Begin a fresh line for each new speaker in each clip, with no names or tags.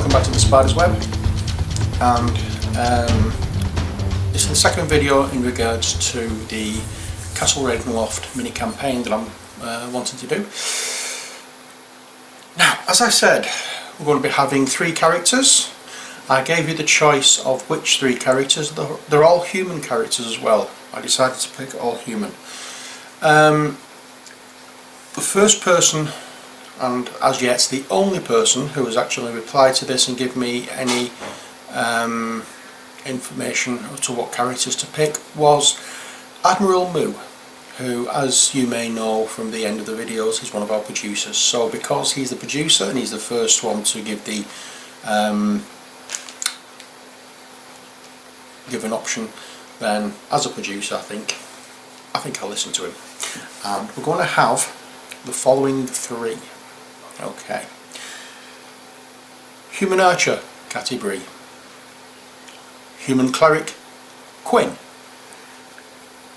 welcome back to the Spider's Web, and this is the second video in regards to the Castle Ravenloft mini campaign that I'm wanting to do. Now, as I said, we're going to be having 3 characters. I gave you the choice of which 3 characters. They're all human characters as well. I decided to pick all human. The first person, and as yet the only person who has actually replied to this and give me any information as to what characters to pick, was Admiral Moo, who, as you may know from the end of the videos, is one of our producers. So because he's the producer and he's the first one to give the give an option, then as a producer I think I'll listen to him. And we're going to have the following 3. Okay. Human Archer, Catty Bree. Human Cleric, Quinn.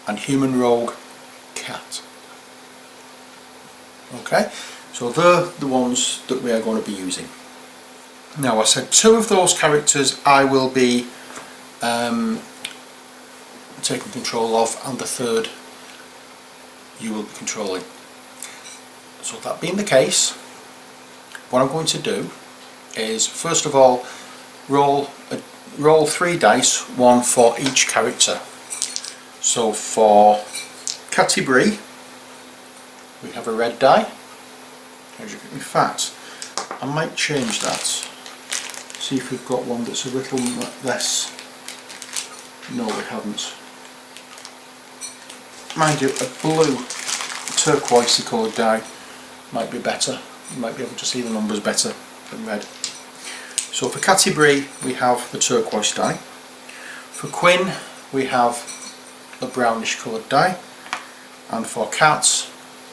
And Human Rogue, Cat. Okay, so they're the ones that we are going to be using. Now, I said 2 of those characters I will be taking control of, and the 3rd you will be controlling. So that being the case, what I'm going to do is first of all roll 3 dice, 1 for each character. So for Catty Bree we have a red die. In fact, I might change that, see if we've got one that's a little less. No, we haven't. Mind you, a blue turquoise coloured die might be better. You might be able to see the numbers better than red. So for Catty Bree we have the turquoise die. For Quinn we have a brownish coloured die, and for Cat,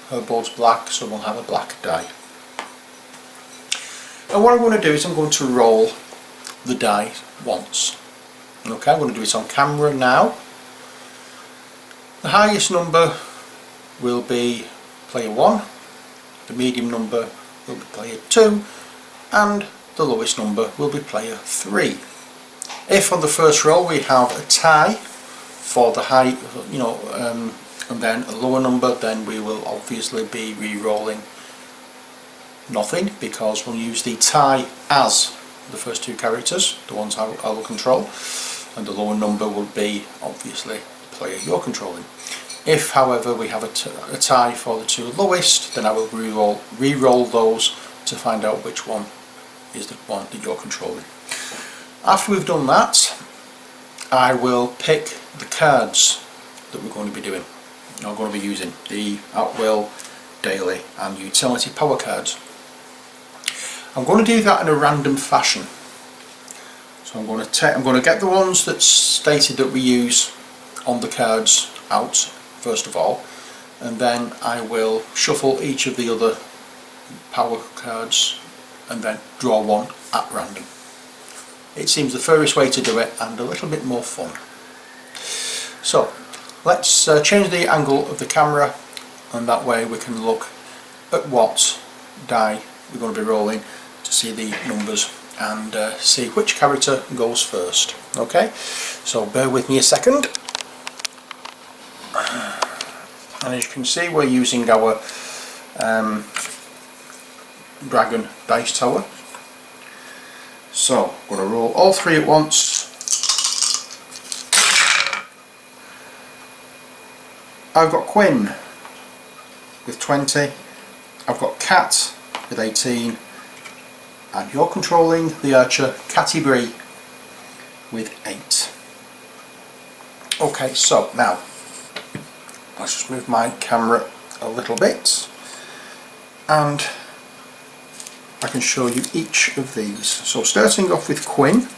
her board's black, so we'll have a black die. And what I'm going to do is I'm going to roll the die once. Okay, I'm going to do it on camera now. The highest number will be player 1, the medium number will be player 2, and the lowest number will be player 3. If on the first roll we have a tie for the high, and then a lower number, then we will obviously be re-rolling nothing, because we'll use the tie as the first 2 characters, the ones I will control, and the lower number will be obviously the player you're controlling. If however we have a tie for the 2 lowest, then I will re-roll those to find out which one is the one that you're controlling. After we've done that, I will pick the cards that we're going to be doing. I'm going to be using the at will, daily and utility power cards. I'm going to do that in a random fashion. So I'm going to get the ones that's stated that we use on the cards out first of all, and then I will shuffle each of the other power cards and then draw one at random. It seems the fairest way to do it and a little bit more fun. So let's change the angle of the camera, and that way we can look at what die we're going to be rolling to see the numbers and see which character goes first. Okay, so bear with me a second. And as you can see, we're using our dragon dice tower. So I'm going to roll all 3 at once. I've got Quinn with 20, I've got Cat with 18, and you're controlling the Archer, Catty Bree, with 8. Okay, so now let's just move my camera a little bit and I can show you each of these. So starting off with Quinn.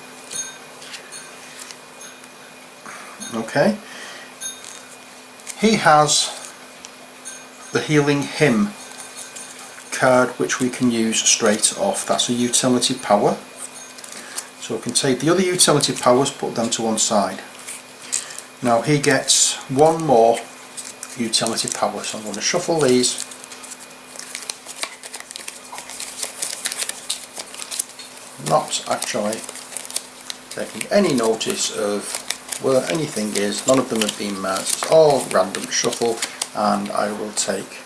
Okay, he has the Healing Hymn card, which we can use straight off. That's a utility power, so we can take the other utility powers, put them to one side. Now he gets 1 more utility power, so I'm going to shuffle these not actually taking any notice of where anything is. None of them have been marked. It's all random shuffle, and I will take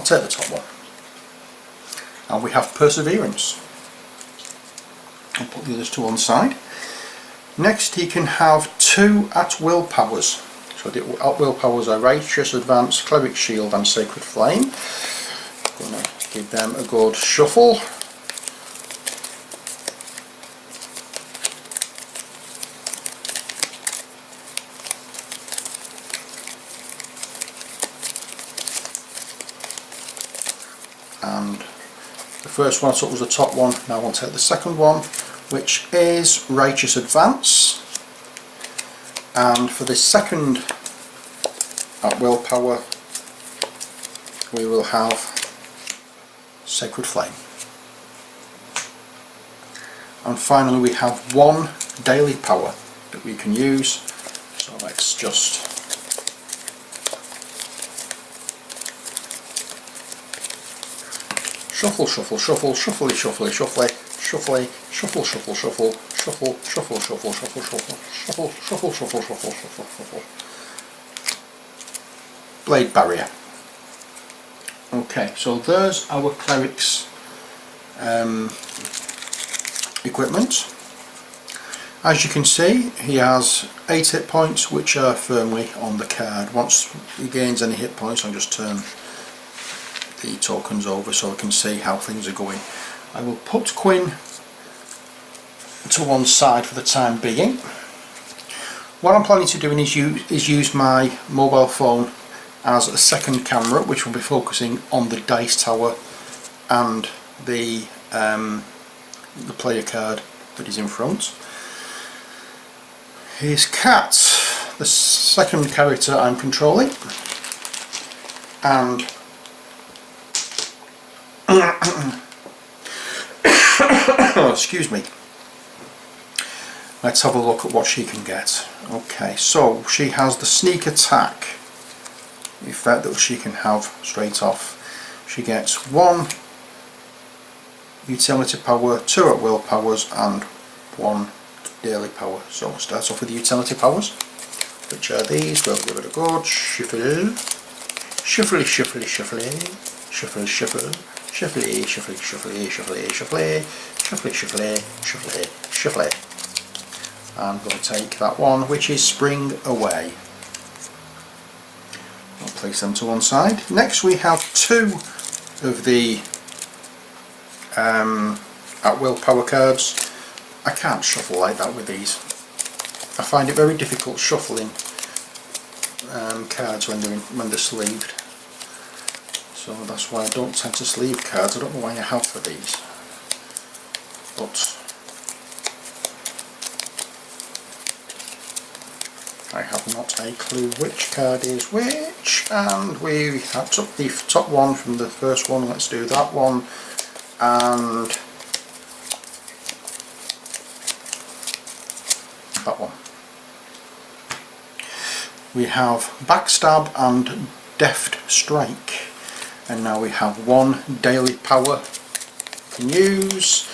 the top one. And we have Perseverance. I'll put the others two on the side. Next he can have 2 at-will powers. So the at-will powers are Righteous Advance, Cleric Shield and Sacred Flame. I'm going to give them a good shuffle. And the first one I took was the top one, now I want to take the second one, which is Righteous Advance. And for this second at-will power we will have Sacred Flame. And finally we have 1 daily power that we can use, so let's just shuffle, shuffle, shuffle, shuffly, shuffly, shuffly, shuffly, shuffle, shuffle, shuffle, shuffle, shuffle, shuffle, shuffle, shuffle, shuffle, shuffle, shuffle, shuffle, shuffle, shuffle. Blade Barrier. Okay, so there's our cleric's equipment. As you can see, he has 8 hit points, which are firmly on the card. Once he gains any hit points, I'll just turn the tokens over so I can see how things are going. I will put Quinn to one side for the time being. What I'm planning to do is use my mobile phone as a second camera, which will be focusing on the dice tower and the player card that is in front. Here's Cat, the second character I'm controlling, and excuse me. Let's have a look at what she can get. Okay, so she has the sneak attack effect that she can have straight off. She gets 1 utility power, 2 at will powers and 1 daily power. So it starts off with the utility powers, which are these. We'll give it a good shuffle, shuffly, shuffly, shuffly, shuffle, shuffle, shuffly, shuffly, shuffly, shuffly, shuffly, shuffly, shuffly, shuffly, shuffly. And we'll take that one, which is Spring Away. I'll place them to one side. Next we have 2 of the at will power cards. I can't shuffle like that with these. I find it very difficult shuffling cards when they're sleeved. So that's why I don't tend to sleeve cards. I don't know why I have for these, but I have not a clue which card is which. And we have took the top one from the first one. Let's do that one, and that one. We have Backstab and Deft Strike, and now we have 1 daily power we can use,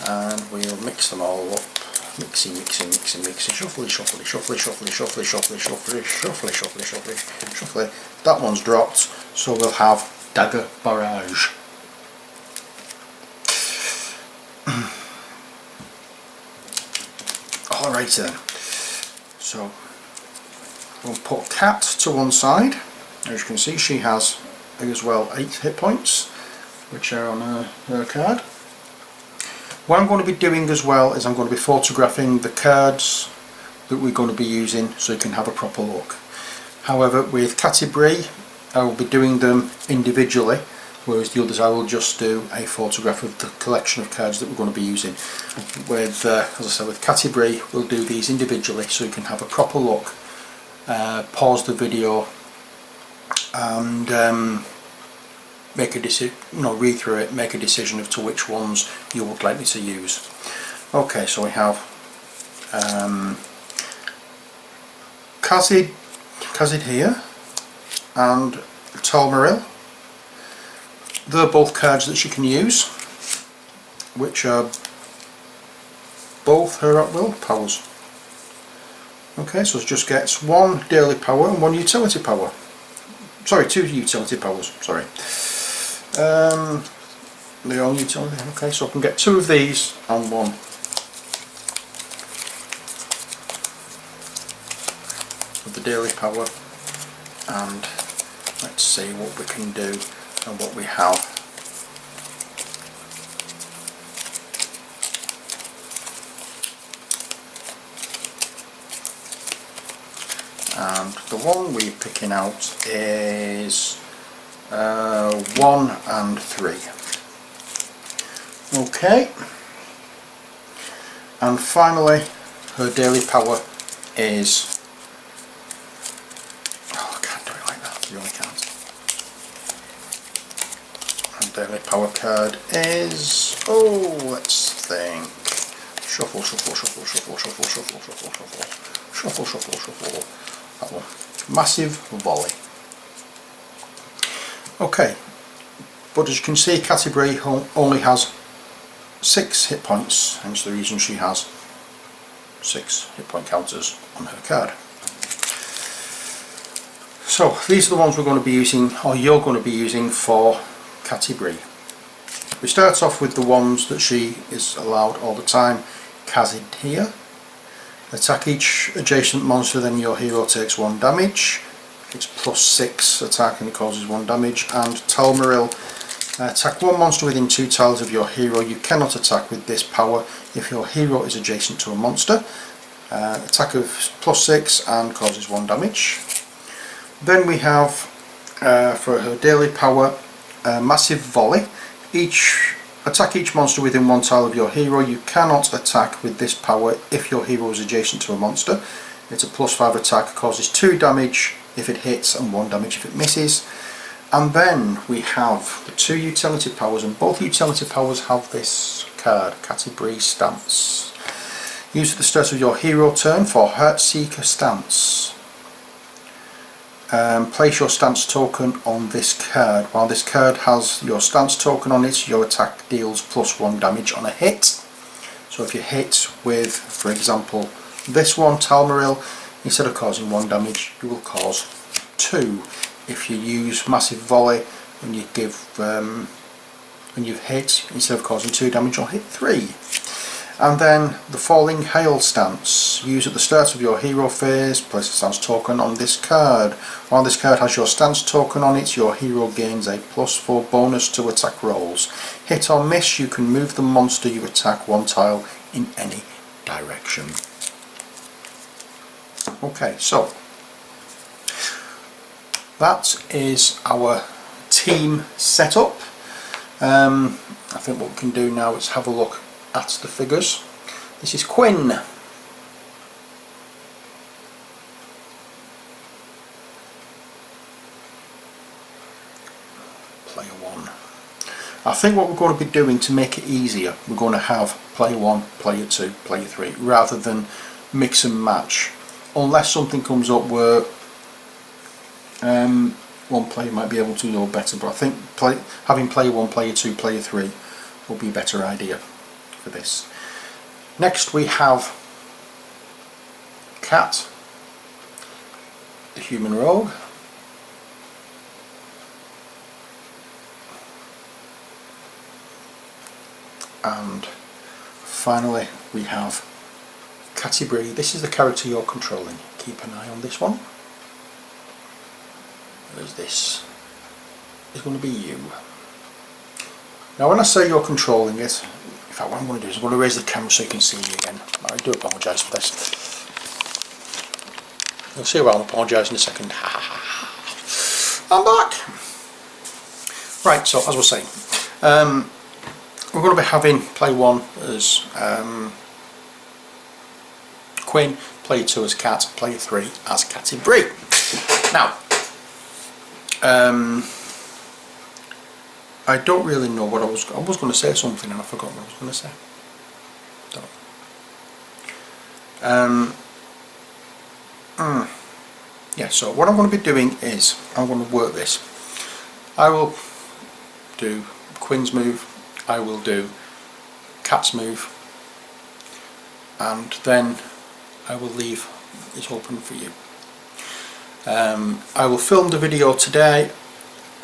and we'll mix them all up. Mixy, mixy, mixy, mixy, shuffly, shuffly, shuffly, shuffly, shuffly, shuffly, shuffly, shuffly, shuffly, shuffly, shuffly. That one's dropped, so we'll have Dagger Barrage. Alright then, so we'll put Cat to one side. As you can see, she has as well 8 hit points, which are on her card. What I'm going to be doing as well is I'm going to be photographing the cards that we're going to be using so you can have a proper look. However, with Catibri I will be doing them individually, whereas the others I will just do a photograph of the collection of cards that we're going to be using. With, as I said, with Catibri we'll do these individually so you can have a proper look, pause the video and make a decision, read through it, make a decision as to which ones you would like me to use. Okay, so we have Kazid here and Tolmaril, they're both cards that she can use, which are both her at-will powers. Okay, so it just gets one daily power and one utility power. Sorry, two utility powers, sorry. They're all utility, okay, so I can get two of these and one. Of the daily power, and let's see what we can do and what we have. And the one we're picking out is 1 and 3. Okay, and finally her daily power is, oh, I can't do it like that, I really can't. And daily power card is, oh, let's think, shuffle, shuffle, shuffle, shuffle, shuffle, shuffle, shuffle, shuffle, shuffle, shuffle, shuffle. That one. Massive volley. Okay, but as you can see, Catty Bree only has 6 hit points, hence the reason she has 6 hit point counters on her card. So these are the ones we're going to be using, or you're going to be using for Catty Bree. We start off with the ones that she is allowed all the time. Kazid here. Attack each adjacent monster, then your hero takes 1 damage. It's +6 attack and it causes 1 damage. And Talmaril, attack 1 monster within 2 tiles of your hero. You cannot attack with this power if your hero is adjacent to a monster. Attack of +6 and causes 1 damage. Then we have, for her daily power, Massive Volley. Attack each monster within 1 tile of your hero. You cannot attack with this power if your hero is adjacent to a monster. It's a +5 attack, causes 2 damage if it hits and 1 damage if it misses. And then we have the 2 utility powers, and both utility powers have this card, Catty Bree Stance. Use at the start of your hero turn for Heartseeker Stance. Place your stance token on this card. While this card has your stance token on it, your attack deals +1 damage on a hit. So if you hit with, for example, this one, Talmaril, instead of causing 1 damage, you will cause 2. If you use Massive Volley and you give, when you've hit, instead of causing 2 damage, you'll hit 3. And then the Falling Hail Stance. Use at the start of your hero phase. Place a stance token on this card. While this card has your stance token on it, your hero gains a +4 bonus to attack rolls. Hit or miss, you can move the monster you attack 1 tile in any direction. Okay, so that is our team setup. I think what we can do now is have a look at the figures. This is Quinn. Player 1. I think what we're going to be doing to make it easier, we're going to have player 1, player 2, player 3, rather than mix and match. Unless something comes up where one player might be able to do better, but I think having player 1, player 2, player 3 will be a better idea for this. Next we have Cat, the human rogue. And finally we have Catty Bree. This is the character you're controlling. Keep an eye on this one, as this is going to be you. Now when I say you're controlling it, in fact what I'm going to do is I'm going to raise the camera so you can see me again. I do apologise for this. You'll see why I'll apologise in a second. I'm back! Right, so as we're saying, we're going to be having player 1 as Quinn, player 2 as Cat, player 3 as Catty Bree. Now, I don't really know what I was going to say something and I forgot what I was going to say. Yeah, so what I'm going to be doing is I'm going to work this. I will do Quinn's move, I will do Cat's move, and then I will leave it open for you. I will film the video today.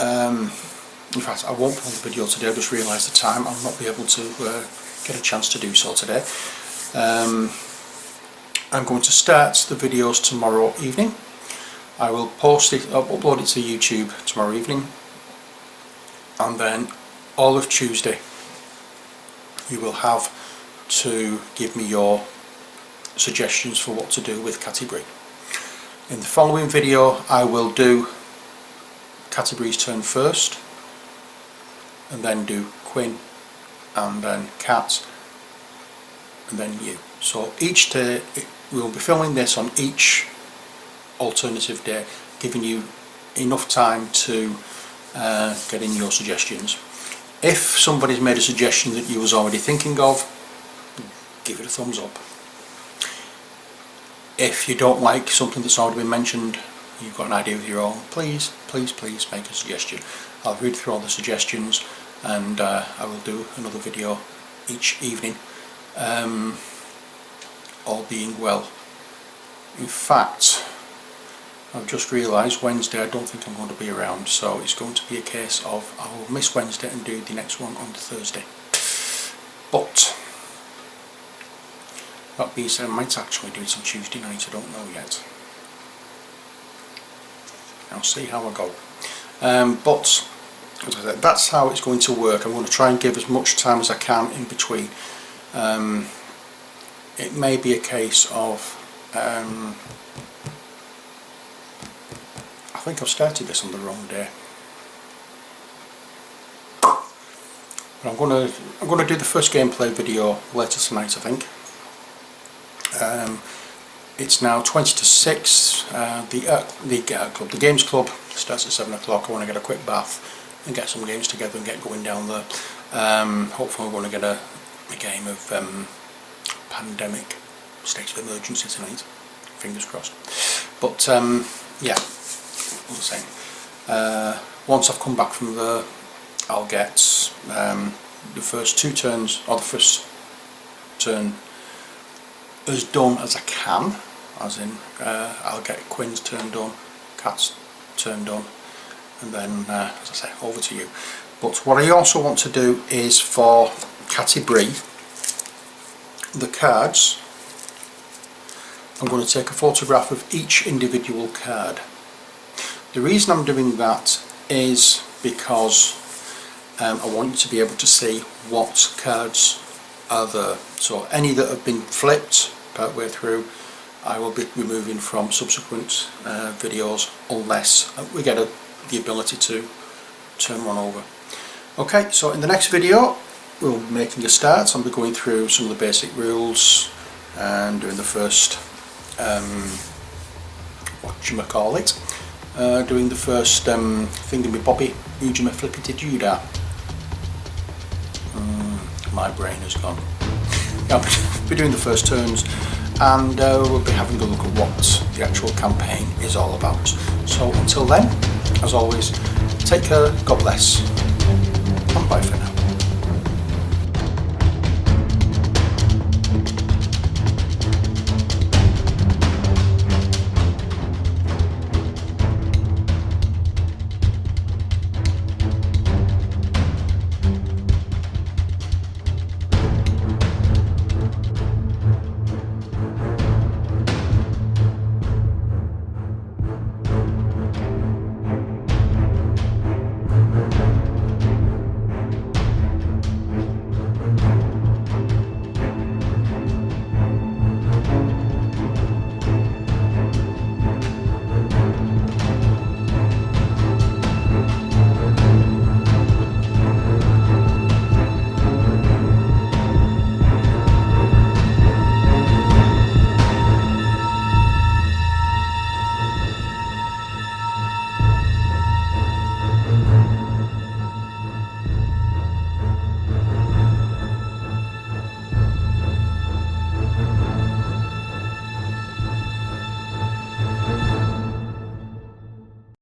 In fact, I won't film the video today. I just realised the time. I'll not be able to get a chance to do so today. I'm going to start the videos tomorrow evening. I will post it, I'll upload it to YouTube tomorrow evening, and then all of Tuesday you will have to give me your suggestions for what to do with Canterbury. In the following video I will do Canterbury's turn first, and then do Quinn, and then Cat, and then you. So each day we'll be filming this on each alternative day, giving you enough time to get in your suggestions. If somebody's made a suggestion that you was already thinking of, give it a thumbs up. If you don't like something that's already been mentioned, you've got an idea of your own, please make a suggestion. I'll read through all the suggestions, and I will do another video each evening, all being well. In fact, I've just realised Wednesday I don't think I'm going to be around, so it's going to be a case of I will miss Wednesday and do the next one on the Thursday. But that being said, I might actually do it on Tuesday night, I don't know yet. I'll see how I go. But as I said, that's how it's going to work. I'm going to try and give as much time as I can in between. It may be a case of I think I've started this on the wrong day. But I'm going to do the first gameplay video later tonight, I think. It's now 20 to 6. The games club starts at 7 o'clock. I want to get a quick bath and get some games together and get going down there. Hopefully we're going to get a game of Pandemic State of Emergency tonight. Fingers crossed. But yeah, what was I saying? Once I've come back from there, I'll get the first two turns, or the first turn, as done as I can, as in I'll get Quinn's turn done, Cat's turn done, and then as I say, over to you. But what I also want to do is for Canterbury, the cards, I'm going to take a photograph of each individual card. The reason I'm doing that is because I want you to be able to see what cards are there. So any that have been flipped part way through, I will be removing from subsequent videos unless we get the ability to turn one over. Okay, so in the next video we'll be making a start. I'll be going through some of the basic rules and doing the first doing the first thingamabobby, Ujima-flippity-doodah. My brain has gone. I'll be doing the first turns, and we'll be having a look at what the actual campaign is all about. So until then, as always, take care, God bless, and bye for now.